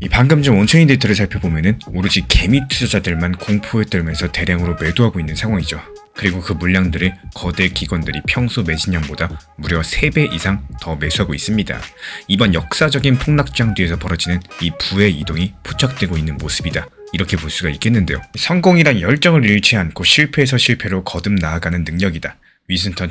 이 방금 전 온체인 데이터를 살펴보면은 오로지 개미 투자자들만 공포에 떨면서 대량으로 매도하고 있는 상황이죠. 그리고 그 물량들을 거대 기관들이 평소 매진량보다 무려 3배 이상 더 매수하고 있습니다. 이번 역사적인 폭락장 뒤에서 벌어지는 이 부의 이동이 포착되고 있는 모습이다. 이렇게 볼 수가 있겠는데요. 성공이란 열정을 잃지 않고 실패에서 실패로 거듭 나아가는 능력이다. 윈스턴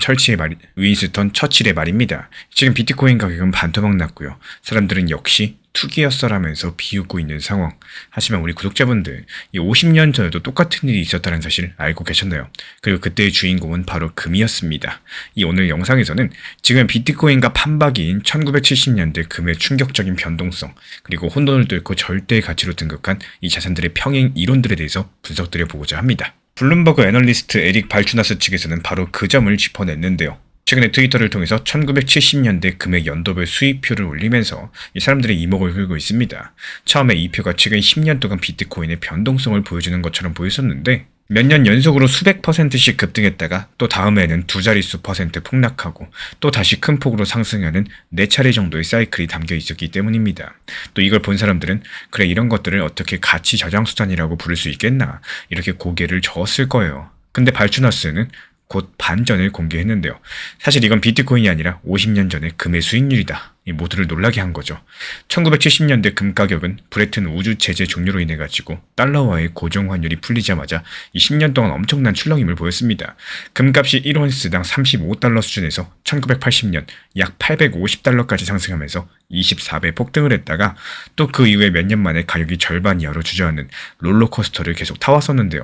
처칠의 말입니다. 지금 비트코인 가격은 반토막 났고요. 사람들은 역시 투기였어라면서 비웃고 있는 상황. 하지만 우리 구독자분들, 이 50년 전에도 똑같은 일이 있었다는 사실 알고 계셨나요? 그리고 그때의 주인공은 바로 금이었습니다. 이 오늘 영상에서는 지금 비트코인과 판박이인 1970년대 금의 충격적인 변동성, 그리고 혼돈을 뚫고 절대의 가치로 등극한 이 자산들의 평행 이론들에 대해서 분석드려보고자 합니다. 블룸버그 애널리스트 에릭 발추나스 측에서는 바로 그 점을 짚어냈는데요. 최근에 트위터를 통해서 1970년대 금의 연도별 수익표를 올리면서 이 사람들의 이목을 끌고 있습니다. 처음에 이 표가 최근 10년 동안 비트코인의 변동성을 보여주는 것처럼 보였었는데 몇 년 연속으로 수백 %씩 급등했다가 또 다음에는 두 자릿수 % 폭락하고 또 다시 큰 폭으로 상승하는 4차례 정도의 사이클이 담겨 있었기 때문입니다. 또 이걸 본 사람들은 그래 이런 것들을 어떻게 가치 저장 수단이라고 부를 수 있겠나 이렇게 고개를 저었을 거예요. 근데 발추나스는 곧 반전을 공개했는데요. 사실 이건 비트코인이 아니라 50년 전의 금의 수익률이다. 이 모두를 놀라게 한 거죠. 1970년대 금 가격은 브레튼 우주 제재 종료로 인해 가지고 달러와의 고정 환율이 풀리자마자 이 10년 동안 엄청난 출렁임을 보였습니다. 금값이 1온스당 35달러 수준에서 1980년 약 850달러까지 상승하면서 24배 폭등을 했다가 또 그 이후에 몇 년 만에 가격이 절반 이하로 주저앉는 롤러코스터를 계속 타왔었는데요.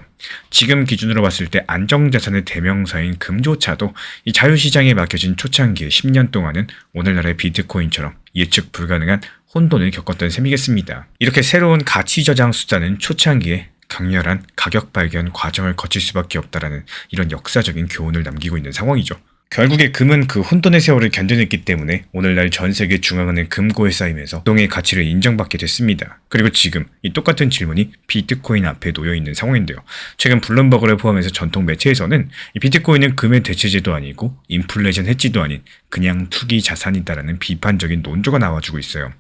지금 기준으로 봤을 때 안정자산의 대명사인 금조차도 이 자유시장에 맡겨진 초창기의 10년 동안은 오늘날의 비트코인처럼 예측 불가능한 혼돈을 겪었던 셈이겠습니다. 이렇게 새로운 가치 저장 수단은 초창기에 강렬한 가격 발견 과정을 거칠 수밖에 없다라는 이런 역사적인 교훈을 남기고 있는 상황이죠. 결국에 금은 그 혼돈의 세월을 견뎌냈기 때문에 오늘날 전 세계 중앙은행 금고에 쌓이면서 동의 가치를 인정받게 됐습니다. 그리고 지금 이 똑같은 질문이 비트코인 앞에 놓여 있는 상황인데요. 최근 블룸버그를 포함해서 전통 매체에서는 이 비트코인은 금의 대체제도 아니고 인플레이션 해지도 아닌 그냥 투기 자산이다라는 비판적인 논조가 나와주고 있어요.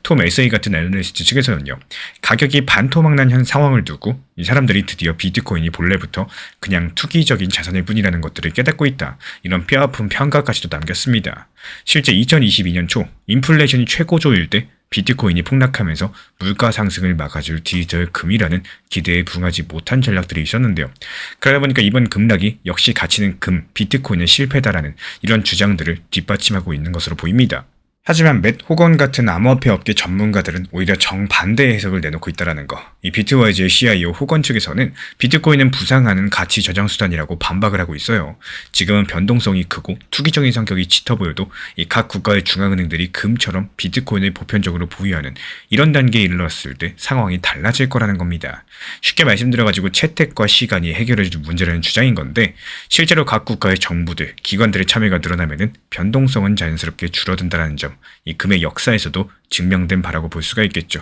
톰 에세이 같은 애널리스트 측에서는요. 가격이 반토막난 현 상황을 두고 이 사람들이 드디어 비트코인이 본래부터 그냥 투기적인 자산일 뿐이라는 것들을 깨닫고 있다. 이런 뼈아픈 평가까지도 남겼습니다. 실제 2022년 초 인플레이션이 최고조일 때 비트코인이 폭락하면서 물가 상승을 막아줄 디지털 금이라는 기대에 부응하지 못한 전략들이 있었는데요. 그러다 보니까 이번 급락이 역시 가치는 금, 비트코인의 실패다라는 이런 주장들을 뒷받침하고 있는 것으로 보입니다. 하지만 맷 호건 같은 암호화폐 업계 전문가들은 오히려 정반대의 해석을 내놓고 있다는 거. 이 비트와이즈의 CIO 호건 측에서는 비트코인은 부상하는 가치 저장 수단이라고 반박을 하고 있어요. 지금은 변동성이 크고 투기적인 성격이 짙어 보여도 이 각 국가의 중앙은행들이 금처럼 비트코인을 보편적으로 보유하는 이런 단계에 이르렀을 때 상황이 달라질 거라는 겁니다. 쉽게 말씀드려가지고 채택과 시간이 해결해줄 문제라는 주장인 건데 실제로 각 국가의 정부들, 기관들의 참여가 늘어나면은 변동성은 자연스럽게 줄어든다는 점. 이 금의 역사에서도 증명된 바라고 볼 수가 있겠죠.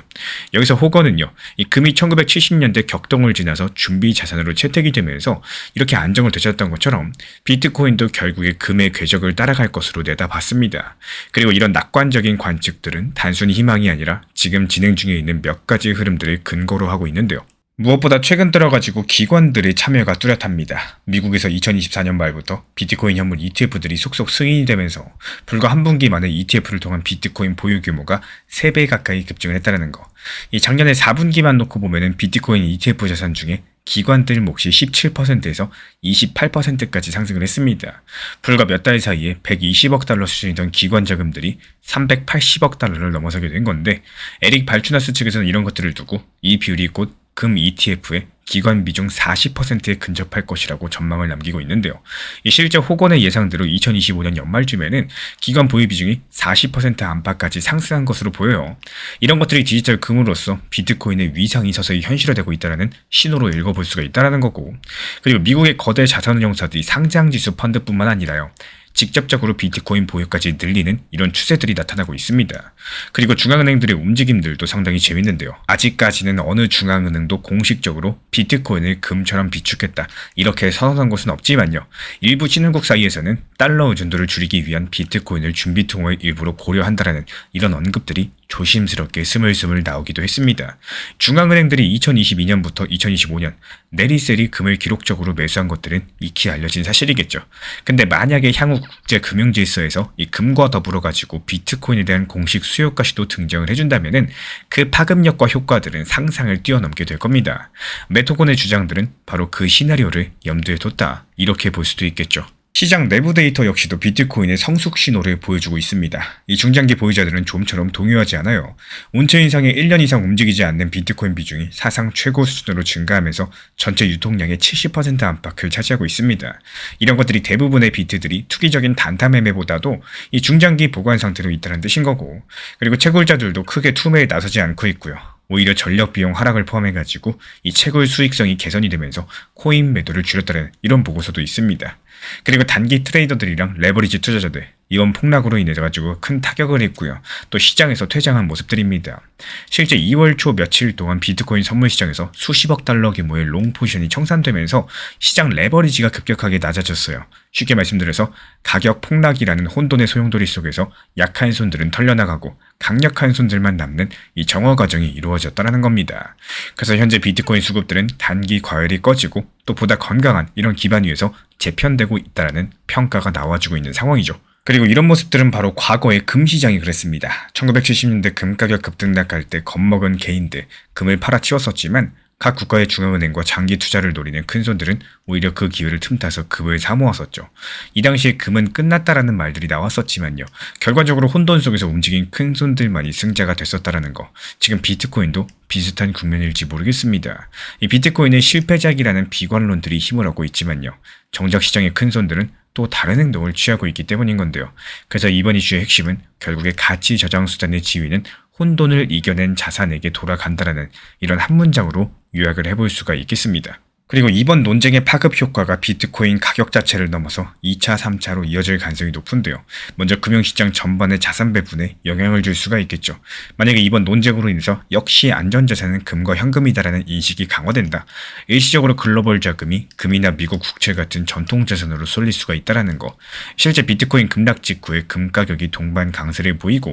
여기서 호건은요. 이 금이 1970년대 격동을 지나서 준비 자산으로 채택이 되면서 이렇게 안정을 되찾았던 것처럼 비트코인도 결국에 금의 궤적을 따라갈 것으로 내다봤습니다. 그리고 이런 낙관적인 관측들은 단순히 희망이 아니라 지금 진행 중에 있는 몇 가지 흐름들을 근거로 하고 있는데요. 무엇보다 최근 들어가지고 기관들의 참여가 뚜렷합니다. 미국에서 2024년 말부터 비트코인 현물 ETF들이 속속 승인이 되면서 불과 한 분기 만에 ETF를 통한 비트코인 보유 규모가 3배 가까이 급증을 했다는 거. 이 작년에 4분기만 놓고 보면은 비트코인 ETF 자산 중에 기관들 몫이 17%에서 28%까지 상승을 했습니다. 불과 몇 달 사이에 120억 달러 수준이던 기관 자금들이 380억 달러를 넘어서게 된 건데 에릭 발추나스 측에서는 이런 것들을 두고 이 비율이 곧 금 ETF의 기관 비중 40%에 근접할 것이라고 전망을 남기고 있는데요. 이 실제 호건의 예상대로 2025년 연말쯤에는 기관 보유 비중이 40% 안팎까지 상승한 것으로 보여요. 이런 것들이 디지털 금으로서 비트코인의 위상이 서서히 현실화되고 있다는 신호로 읽어볼 수가 있다는 거고, 그리고 미국의 거대 자산운용사들이 상장지수 펀드뿐만 아니라요. 직접적으로 비트코인 보유까지 늘리는 이런 추세들이 나타나고 있습니다. 그리고 중앙은행들의 움직임들도 상당히 재밌는데요. 아직까지는 어느 중앙은행도 공식적으로 비트코인을 금처럼 비축했다 이렇게 선언한 곳은 없지만요. 일부 신흥국 사이에서는 달러 의존도를 줄이기 위한 비트코인을 준비통의 일부로 고려한다라는 이런 언급들이 조심스럽게 스물스물 나오기도 했습니다. 중앙은행들이 2022년부터 2025년 내리세리 금을 기록적으로 매수한 것들은 익히 알려진 사실이겠죠. 근데 만약에 향후 국제 금융질서에서 이 금과 더불어 가지고 비트코인에 대한 공식 수요가시도 등장을 해준다면은 그 파급력과 효과들은 상상을 뛰어넘게 될 겁니다. 메토곤의 주장들은 바로 그 시나리오를 염두에 뒀다, 이렇게 볼 수도 있겠죠. 시장 내부 데이터 역시도 비트코인의 성숙 신호를 보여주고 있습니다. 이 중장기 보유자들은 좀처럼 동요하지 않아요. 온체인 상에 1년 이상 움직이지 않는 비트코인 비중이 사상 최고 수준으로 증가하면서 전체 유통량의 70% 안팎을 차지하고 있습니다. 이런 것들이 대부분의 비트들이 투기적인 단타 매매보다도 이 중장기 보관 상태로 있다는 뜻인 거고, 그리고 채굴자들도 크게 투매에 나서지 않고 있고요. 오히려 전력 비용 하락을 포함해가지고 이 채굴 수익성이 개선이 되면서 코인 매도를 줄였다는 이런 보고서도 있습니다. 그리고 단기 트레이더들이랑 레버리지 투자자들, 이번 폭락으로 인해가지고 큰 타격을 입고요. 또 시장에서 퇴장한 모습들입니다. 실제 2월 초 며칠 동안 비트코인 선물 시장에서 수십억 달러 규모의 롱 포지션이 청산되면서 시장 레버리지가 급격하게 낮아졌어요. 쉽게 말씀드려서 가격 폭락이라는 혼돈의 소용돌이 속에서 약한 손들은 털려나가고 강력한 손들만 남는 이 정화 과정이 이루어졌다는 겁니다. 그래서 현재 비트코인 수급들은 단기 과열이 꺼지고 또 보다 건강한 이런 기반 위에서 재편되고 있다는 평가가 나와주고 있는 상황이죠. 그리고 이런 모습들은 바로 과거의 금 시장이 그랬습니다. 1970년대 금 가격 급등락할 때 겁먹은 개인들 금을 팔아치웠었지만 각 국가의 중앙은행과 장기 투자를 노리는 큰손들은 오히려 그 기회를 틈타서 금을 사모았었죠. 이 당시에 금은 끝났다라는 말들이 나왔었지만요. 결과적으로 혼돈 속에서 움직인 큰손들만이 승자가 됐었다라는 거. 지금 비트코인도 비슷한 국면일지 모르겠습니다. 이 비트코인의 실패작이라는 비관론들이 힘을 얻고 있지만요. 정작 시장의 큰손들은 또 다른 행동을 취하고 있기 때문인 건데요. 그래서 이번 이슈의 핵심은 결국에 가치 저장 수단의 지위는 혼돈을 이겨낸 자산에게 돌아간다라는 이런 한 문장으로 요약을 해볼 수가 있겠습니다. 그리고 이번 논쟁의 파급 효과가 비트코인 가격 자체를 넘어서 2차, 3차로 이어질 가능성이 높은데요. 먼저 금융시장 전반의 자산 배분에 영향을 줄 수가 있겠죠. 만약에 이번 논쟁으로 인해서 역시 안전자산은 금과 현금이다라는 인식이 강화된다. 일시적으로 글로벌 자금이 금이나 미국 국채 같은 전통자산으로 쏠릴 수가 있다는 거. 실제 비트코인 급락 직후에 금 가격이 동반 강세를 보이고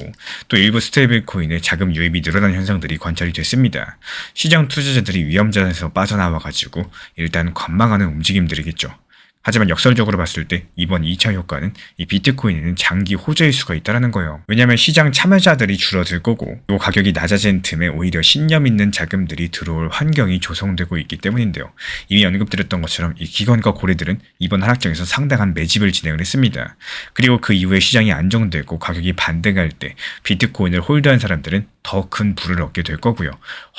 또 일부 스테이블 코인의 자금 유입이 늘어난 현상들이 관찰이 됐습니다. 시장 투자자들이 위험자산에서 빠져나와가지고 일단 관망하는 움직임들이겠죠. 하지만 역설적으로 봤을 때 이번 2차 효과는 이 비트코인에는 장기 호재일 수가 있다는 거예요. 왜냐하면 시장 참여자들이 줄어들 거고 또 가격이 낮아진 틈에 오히려 신념 있는 자금들이 들어올 환경이 조성되고 있기 때문인데요. 이미 언급드렸던 것처럼 이 기관과 고래들은 이번 하락장에서 상당한 매집을 진행을 했습니다. 그리고 그 이후에 시장이 안정되고 가격이 반등할 때 비트코인을 홀드한 사람들은 더 큰 부를 얻게 될 거고요.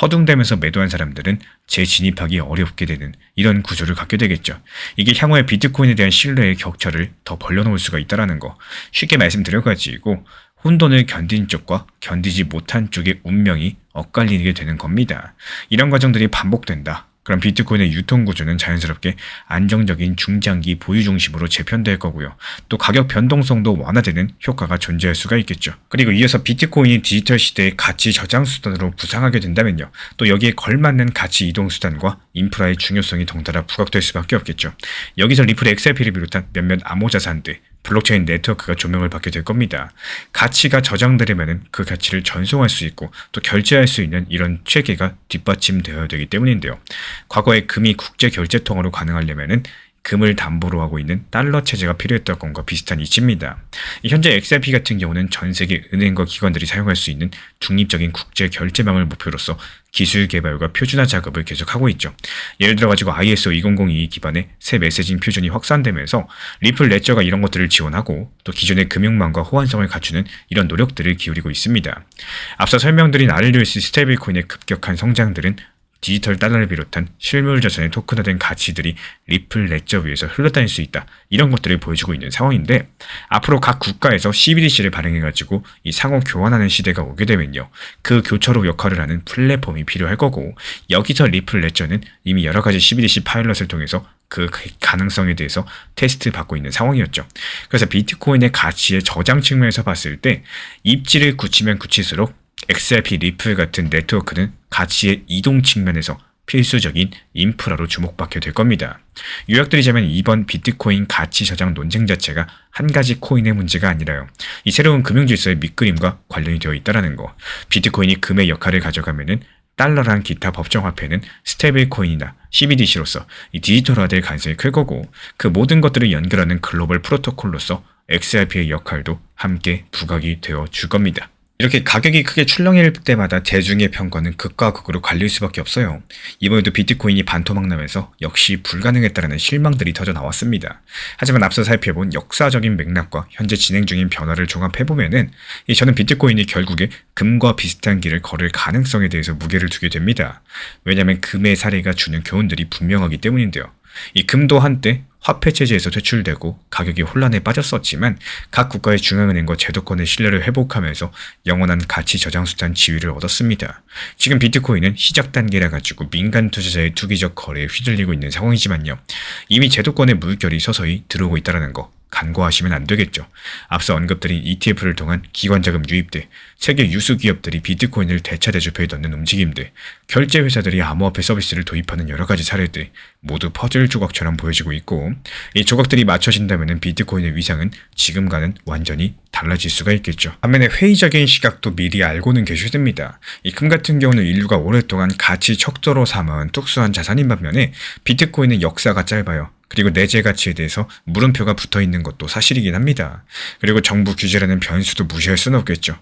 허둥대면서 매도한 사람들은 재진입하기 어렵게 되는 이런 구조를 갖게 되겠죠. 이게 향후에 비트코인에 대한 신뢰의 격차를 더 벌려놓을 수가 있다는 거. 쉽게 말씀드려가지고 혼돈을 견딘 쪽과 견디지 못한 쪽의 운명이 엇갈리게 되는 겁니다. 이런 과정들이 반복된다. 그럼 비트코인의 유통 구조는 자연스럽게 안정적인 중장기 보유 중심으로 재편될 거고요. 또 가격 변동성도 완화되는 효과가 존재할 수가 있겠죠. 그리고 이어서 비트코인이 디지털 시대의 가치 저장 수단으로 부상하게 된다면요. 또 여기에 걸맞는 가치 이동 수단과 인프라의 중요성이 덩달아 부각될 수밖에 없겠죠. 여기서 리플 XRP를 비롯한 몇몇 암호자산들, 블록체인 네트워크가 조명을 받게 될 겁니다. 가치가 저장되려면 그 가치를 전송할 수 있고 또 결제할 수 있는 이런 체계가 뒷받침되어야 되기 때문인데요. 과거에 금이 국제 결제 통화로 가능하려면 금을 담보로 하고 있는 달러 체제가 필요했던 것과 비슷한 이치입니다. 현재 XRP 같은 경우는 전 세계 은행과 기관들이 사용할 수 있는 중립적인 국제 결제망을 목표로서 기술 개발과 표준화 작업을 계속하고 있죠. 예를 들어가지고 ISO 2002 기반의 새 메시징 표준이 확산되면서 리플 레저가 이런 것들을 지원하고 또 기존의 금융망과 호환성을 갖추는 이런 노력들을 기울이고 있습니다. 앞서 설명드린 RLUSD 스테이블코인의 급격한 성장들은 디지털 달러를 비롯한 실물 자산의 토큰화된 가치들이 리플 레저 위에서 흘러다닐 수 있다. 이런 것들을 보여주고 있는 상황인데 앞으로 각 국가에서 CBDC를 발행해가지고 이 상호 교환하는 시대가 오게 되면요. 그 교차로 역할을 하는 플랫폼이 필요할 거고 여기서 리플 레저는 이미 여러 가지 CBDC 파일럿을 통해서 그 가능성에 대해서 테스트 받고 있는 상황이었죠. 그래서 비트코인의 가치의 저장 측면에서 봤을 때 입지를 굳히면 굳힐수록 XRP 리플 같은 네트워크는 가치의 이동 측면에서 필수적인 인프라로 주목받게 될 겁니다. 요약드리자면 이번 비트코인 가치 저장 논쟁 자체가 한 가지 코인의 문제가 아니라요. 이 새로운 금융질서의 밑그림과 관련이 되어 있다는 거. 비트코인이 금의 역할을 가져가면은 달러랑 기타 법정화폐는 스테이블 코인이나 CBDC로서 이 디지털화될 가능성이 클 거고, 그 모든 것들을 연결하는 글로벌 프로토콜로서 XRP의 역할도 함께 부각이 되어 줄 겁니다. 이렇게 가격이 크게 출렁일 때마다 대중의 평가는 극과 극으로 갈릴 수밖에 없어요. 이번에도 비트코인이 반토막 나면서 역시 불가능했다는 실망들이 터져 나왔습니다. 하지만 앞서 살펴본 역사적인 맥락과 현재 진행 중인 변화를 종합해보면은 저는 비트코인이 결국에 금과 비슷한 길을 걸을 가능성에 대해서 무게를 두게 됩니다. 왜냐하면 금의 사례가 주는 교훈들이 분명하기 때문인데요. 이 금도 한때 화폐 체제에서 퇴출되고 가격이 혼란에 빠졌었지만 각 국가의 중앙은행과 제도권의 신뢰를 회복하면서 영원한 가치 저장 수단 지위를 얻었습니다. 지금 비트코인은 시작 단계라 가지고 민간 투자자의 투기적 거래에 휘둘리고 있는 상황이지만요. 이미 제도권의 물결이 서서히 들어오고 있다는 거 간과하시면 안 되겠죠. 앞서 언급드린 ETF를 통한 기관 자금 유입들, 세계 유수 기업들이 비트코인을 대차 대조표에 넣는 움직임들, 결제 회사들이 암호화폐 서비스를 도입하는 여러 가지 사례들 모두 퍼즐 조각처럼 보여지고 있고, 이 조각들이 맞춰진다면 비트코인의 위상은 지금과는 완전히 달라질 수가 있겠죠. 반면에 회의적인 시각도 미리 알고는 계셔야 됩니다. 이 금 같은 경우는 인류가 오랫동안 가치 척도로 삼아온 특수한 자산인 반면에 비트코인은 역사가 짧아요. 그리고 내재 가치에 대해서 물음표가 붙어있는 것도 사실이긴 합니다. 그리고 정부 규제라는 변수도 무시할 수는 없겠죠.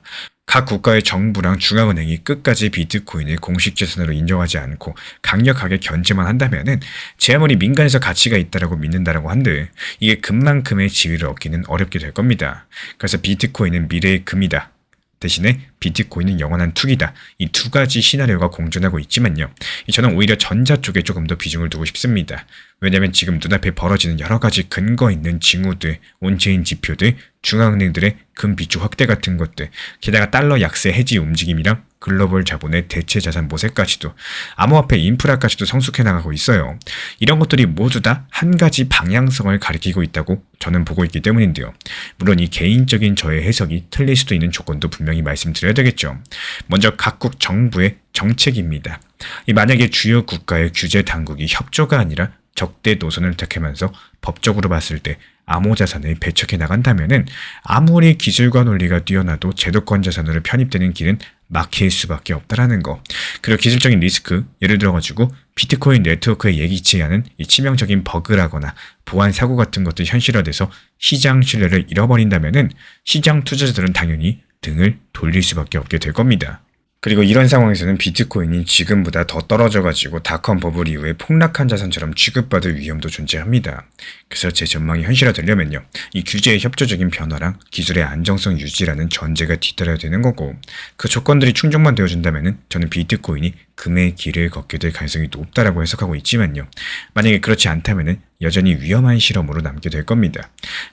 각 국가의 정부랑 중앙은행이 끝까지 비트코인을 공식 자산으로 인정하지 않고 강력하게 견제만 한다면은 제 아무리 민간에서 가치가 있다라고 믿는다라고 한들 이게 금만큼의 지위를 얻기는 어렵게 될 겁니다. 그래서 비트코인은 미래의 금이다. 대신에 비트코인은 영원한 투기다. 이 두 가지 시나리오가 공존하고 있지만요. 저는 오히려 전자 쪽에 조금 더 비중을 두고 싶습니다. 왜냐하면 지금 눈앞에 벌어지는 여러 가지 근거 있는 징후들, 온체인 지표들, 중앙은행들의 금 비축 확대 같은 것들, 게다가 달러 약세 해지 움직임이랑 글로벌 자본의 대체 자산 모색까지도, 암호화폐 인프라까지도 성숙해 나가고 있어요. 이런 것들이 모두 다 한 가지 방향성을 가리키고 있다고 저는 보고 있기 때문인데요. 물론 이 개인적인 저의 해석이 틀릴 수도 있는 조건도 분명히 말씀드려야 되겠죠. 먼저 각국 정부의 정책입니다. 만약에 주요 국가의 규제 당국이 협조가 아니라 적대 노선을 택하면서 법적으로 봤을 때 암호자산을 배척해 나간다면은 아무리 기술과 논리가 뛰어나도 제도권 자산으로 편입되는 길은 막힐 수밖에 없다라는 거. 그리고 기술적인 리스크, 예를 들어가지고 비트코인 네트워크에 예기치 않은 이 치명적인 버그라거나 보안 사고 같은 것들 현실화돼서 시장 신뢰를 잃어버린다면은 시장 투자자들은 당연히 등을 돌릴 수밖에 없게 될 겁니다. 그리고 이런 상황에서는 비트코인이 지금보다 더 떨어져가지고 닷컴 버블 이후에 폭락한 자산처럼 취급받을 위험도 존재합니다. 그래서 제 전망이 현실화되려면요, 이 규제의 협조적인 변화랑 기술의 안정성 유지라는 전제가 뒤따라야 되는 거고, 그 조건들이 충족만 되어준다면은 저는 비트코인이 금의 길을 걷게 될 가능성이 높다라고 해석하고 있지만요, 만약에 그렇지 않다면은 여전히 위험한 실험으로 남게 될 겁니다.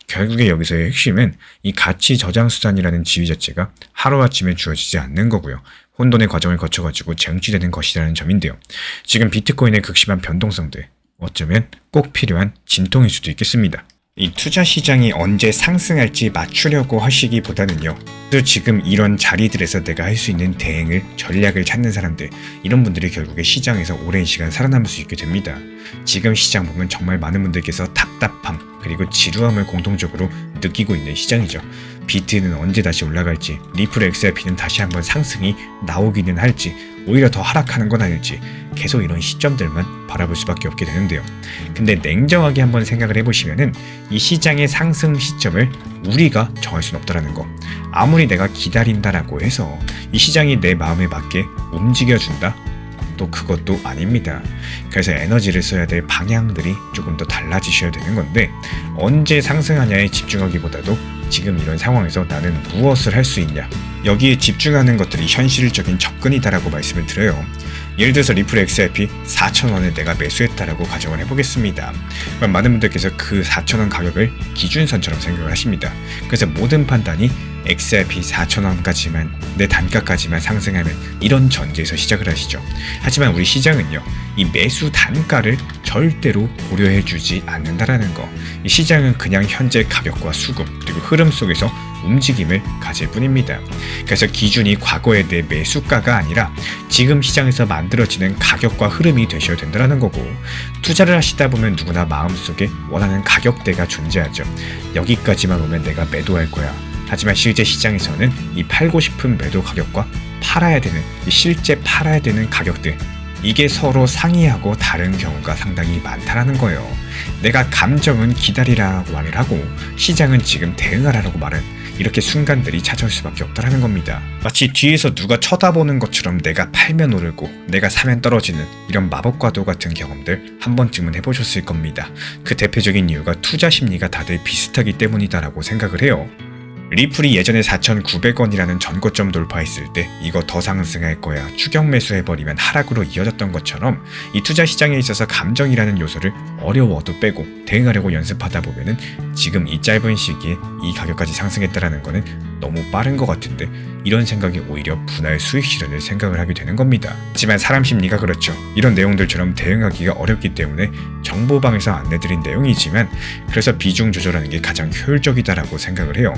결국에 여기서의 핵심은 이 가치 저장 수단이라는 지위 자체가 하루아침에 주어지지 않는 거고요. 혼돈의 과정을 거쳐가지고 쟁취되는 것이라는 점인데요. 지금 비트코인의 극심한 변동성들, 어쩌면 꼭 필요한 진통일 수도 있겠습니다. 이 투자 시장이 언제 상승할지 맞추려고 하시기보다는요, 또 지금 이런 자리들에서 내가 할 수 있는 대응을, 전략을 찾는 사람들, 이런 분들이 결국에 시장에서 오랜 시간 살아남을 수 있게 됩니다. 지금 시장 보면 정말 많은 분들께서 답답함 그리고 지루함을 공통적으로 느끼고 있는 시장이죠. 비트는 언제 다시 올라갈지, 리플 XRP는 다시 한번 상승이 나오기는 할지, 오히려 더 하락하는 건 아닐지 계속 이런 시점들만 바라볼 수밖에 없게 되는데요. 근데 냉정하게 한번 생각을 해보시면은 이 시장의 상승 시점을 우리가 정할 수는 없다라는 거. 아무리 내가 기다린다라고 해서 이 시장이 내 마음에 맞게 움직여준다? 또 그것도 아닙니다. 그래서 에너지를 써야 될 방향들이 조금 더 달라지셔야 되는 건데, 언제 상승하냐에 집중하기보다도 지금 이런 상황에서 나는 무엇을 할 수 있냐, 여기에 집중하는 것들이 현실적인 접근이다라고 말씀을 드려요. 예를 들어서 리플 XRP 4,000원에 내가 매수했다라고 가정을 해보겠습니다. 그럼 많은 분들께서 그 4,000원 가격을 기준선처럼 생각을 하십니다. 그래서 모든 판단이 XRP 4,000원까지만, 내 단가까지만 상승하면, 이런 전제에서 시작을 하시죠. 하지만 우리 시장은요, 이 매수 단가를 절대로 고려해주지 않는다라는 거. 이 시장은 그냥 현재 가격과 수급 그리고 흐름 속에서 움직임을 가질 뿐입니다. 그래서 기준이 과거의 내 매수가가 아니라 지금 시장에서 만들어지는 가격과 흐름이 되셔야 된다는 거고, 투자를 하시다 보면 누구나 마음속에 원하는 가격대가 존재하죠. 여기까지만 오면 내가 매도할 거야. 하지만 실제 시장에서는 이 팔고 싶은 매도 가격과 팔아야 되는, 실제 팔아야 되는 가격대, 이게 서로 상이하고 다른 경우가 상당히 많다라는 거예요. 내가 감정은 기다리라고 말을 하고 시장은 지금 대응하라고 말은, 이렇게 순간들이 찾아올 수밖에 없다라는 겁니다. 마치 뒤에서 누가 쳐다보는 것처럼 내가 팔면 오르고 내가 사면 떨어지는 이런 마법과도 같은 경험들 한 번쯤은 해보셨을 겁니다. 그 대표적인 이유가 투자 심리가 다들 비슷하기 때문이다라고 생각을 해요. 리플이 예전에 4,900원이라는 전고점 돌파했을 때 이거 더 상승할 거야, 추격 매수해버리면 하락으로 이어졌던 것처럼 이 투자 시장에 있어서 감정이라는 요소를 어려워도 빼고 대응하려고 연습하다 보면은 지금 이 짧은 시기에 이 가격까지 상승했다라는 거는 너무 빠른 것 같은데, 이런 생각이 오히려 분할 수익 실현을 생각을 하게 되는 겁니다. 하지만 사람 심리가 그렇죠. 이런 내용들처럼 대응하기가 어렵기 때문에 정보방에서 안내드린 내용이지만, 그래서 비중 조절하는 게 가장 효율적이다라고 생각을 해요.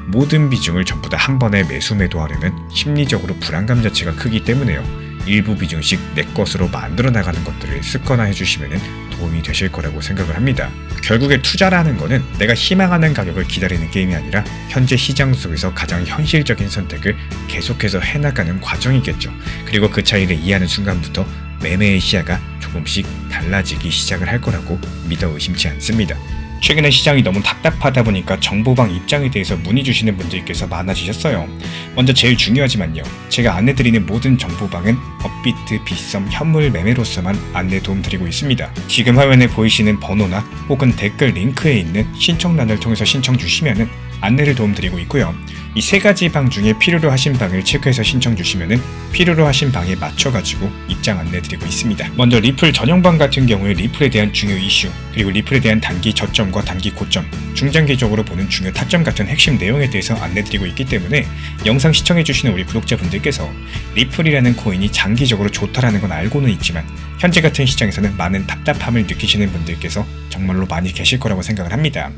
모든 비중을 전부 다 한 번에 매도하려면 심리적으로 불안감 자체가 크기 때문에요. 일부 비중씩 내 것으로 만들어 나가는 것들을 습관화해 주시면 도움이 되실 거라고 생각을 합니다. 결국에 투자라는 거는 내가 희망하는 가격을 기다리는 게임이 아니라 현재 시장 속에서 가장 현실적인 선택을 계속해서 해나가는 과정이겠죠. 그리고 그 차이를 이해하는 순간부터 매매의 시야가 조금씩 달라지기 시작을 할 거라고 믿어 의심치 않습니다. 최근에 시장이 너무 답답하다 보니까 정보방 입장에 대해서 문의 주시는 분들께서 많아지셨어요. 먼저 제일 중요하지만요, 제가 안내드리는 모든 정보방은 업비트, 빗썸, 현물 매매로서만 안내 도움드리고 있습니다. 지금 화면에 보이시는 번호나 혹은 댓글 링크에 있는 신청란을 통해서 신청 주시면은 안내를 도움드리고 있고요. 이 세 가지 방 중에 필요로 하신 방을 체크해서 신청 주시면은 필요로 하신 방에 맞춰가지고 입장 안내드리고 있습니다. 먼저 리플 전용방 같은 경우에 리플에 대한 중요 이슈, 그리고 리플에 대한 단기 저점과 단기 고점, 중장기적으로 보는 중요 타점 같은 핵심 내용에 대해서 안내드리고 있기 때문에 영상 시청해주시는 우리 구독자분들께서 리플이라는 코인이 장기적으로 좋다라는 건 알고는 있지만 현재 같은 시장에서는 많은 답답함을 느끼시는 분들께서 정말로 많이 계실 거라고 생각을 합니다.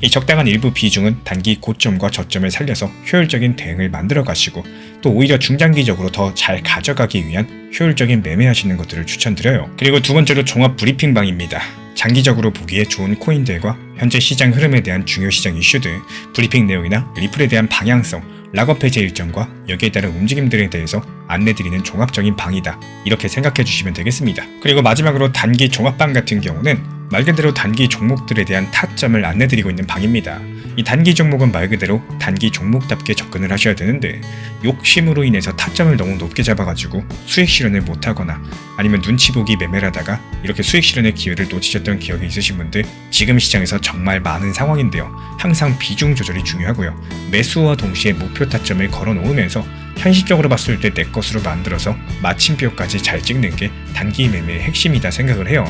이 적당한 일부 비중은 단기 고점과 저점을 살려서 효율적인 대응을 만들어 가시고, 또 오히려 중장기적으로 더 잘 가져가기 위한 효율적인 매매하시는 것들을 추천드려요. 그리고 두 번째로 종합 브리핑방입니다. 장기적으로 보기에 좋은 코인들과 현재 시장 흐름에 대한 중요 시장 이슈들, 브리핑 내용이나 리플에 대한 방향성, 락업 해제 일정과 여기에 따른 움직임들에 대해서 안내드리는 종합적인 방이다, 이렇게 생각해 주시면 되겠습니다. 그리고 마지막으로 단기 종합방 같은 경우는 말 그대로 단기 종목들에 대한 타점을 안내드리고 있는 방입니다. 이 단기 종목은 말 그대로 단기 종목답게 접근을 하셔야 되는데, 욕심으로 인해서 타점을 너무 높게 잡아가지고 수익 실현을 못하거나 아니면 눈치 보기 매매를 하다가 이렇게 수익 실현의 기회를 놓치셨던 기억이 있으신 분들 지금 시장에서 정말 많은 상황인데요. 항상 비중 조절이 중요하고요. 매수와 동시에 목표 타점을 걸어 놓으면서 현실적으로 봤을 때 내 것으로 만들어서 마침표까지 잘 찍는 게 단기 매매의 핵심이다 생각을 해요.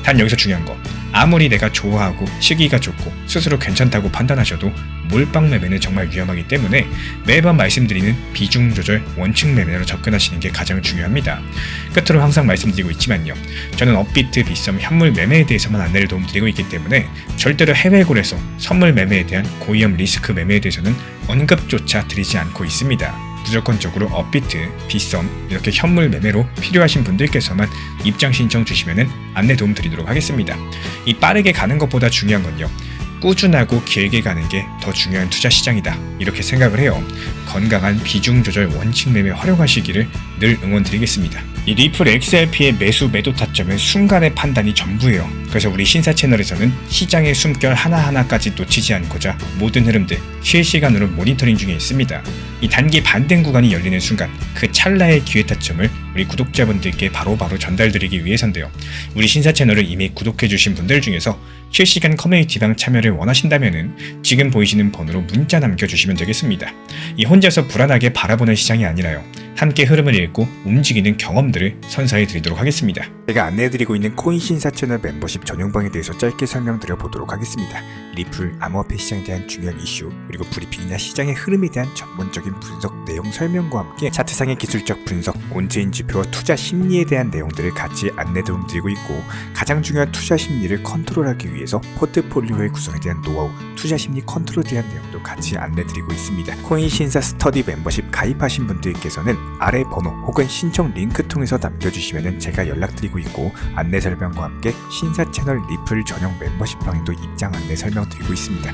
단 여기서 중요한 거, 아무리 내가 좋아하고 시기가 좋고 스스로 괜찮다고 판단하셔도 몰빵 매매는 정말 위험하기 때문에 매번 말씀드리는 비중 조절 원칙 매매로 접근하시는 게 가장 중요합니다. 끝으로 항상 말씀드리고 있지만요, 저는 업비트, 빗썸, 현물 매매에 대해서만 안내를 도움드리고 있기 때문에 절대로 해외골에서 선물 매매에 대한 고위험 리스크 매매에 대해서는 언급조차 드리지 않고 있습니다. 무조건적으로 업비트, 빗썸, 이렇게 현물 매매로 필요하신 분들께서만 입장 신청 주시면 안내 도움 드리도록 하겠습니다. 이 빠르게 가는 것보다 중요한 건요, 꾸준하고 길게 가는 게 더 중요한 투자 시장이다, 이렇게 생각을 해요. 건강한 비중 조절 원칙 매매 활용하시기를 늘 응원드리겠습니다. 이 리플 XRP의 매수 매도 타점은 순간의 판단이 전부예요. 그래서 우리 신사 채널에서는 시장의 숨결 하나하나까지 놓치지 않고자 모든 흐름들 실시간으로 모니터링 중에 있습니다. 이 단기 반등 구간이 열리는 순간 그 찰나의 기회 타점을 우리 구독자분들께 바로바로 전달드리기 위해서인데요. 우리 신사 채널을 이미 구독해주신 분들 중에서 실시간 커뮤니티방 참여를 원하신다면 지금 보이시는 번호로 문자 남겨주시면 되겠습니다. 이 혼자서 불안하게 바라보는 시장이 아니라요, 함께 흐름을 읽고 움직이는 경험들을 선사해 드리도록 하겠습니다. 제가 안내해드리고 있는 코인 신사 채널 멤버십 전용방에 대해서 짧게 설명드려 보도록 하겠습니다. 리플, 암호화폐 시장에 대한 중요한 이슈, 그리고 브리핑이나 시장의 흐름에 대한 전문적인 분석 내용 설명과 함께 차트상의 기술적 분석, 온체인 지표와 투자 심리에 대한 내용들을 같이 안내 도움드리고 있고, 가장 중요한 투자 심리를 컨트롤하기 위해서 포트폴리오의 구성에 대한 노하우, 투자 심리 컨트롤에 대한 내용도 같이 안내드리고 있습니다. 코인 신사 스터디 멤버십 가입하신 분들께서는 아래 번호 혹은 신청 링크 통해서 남겨주시면 제가 연락드리고 있고, 안내 설명과 함께 신사 채널 리플 전용 멤버십 방에도 입장 안내 설명드리고 있습니다.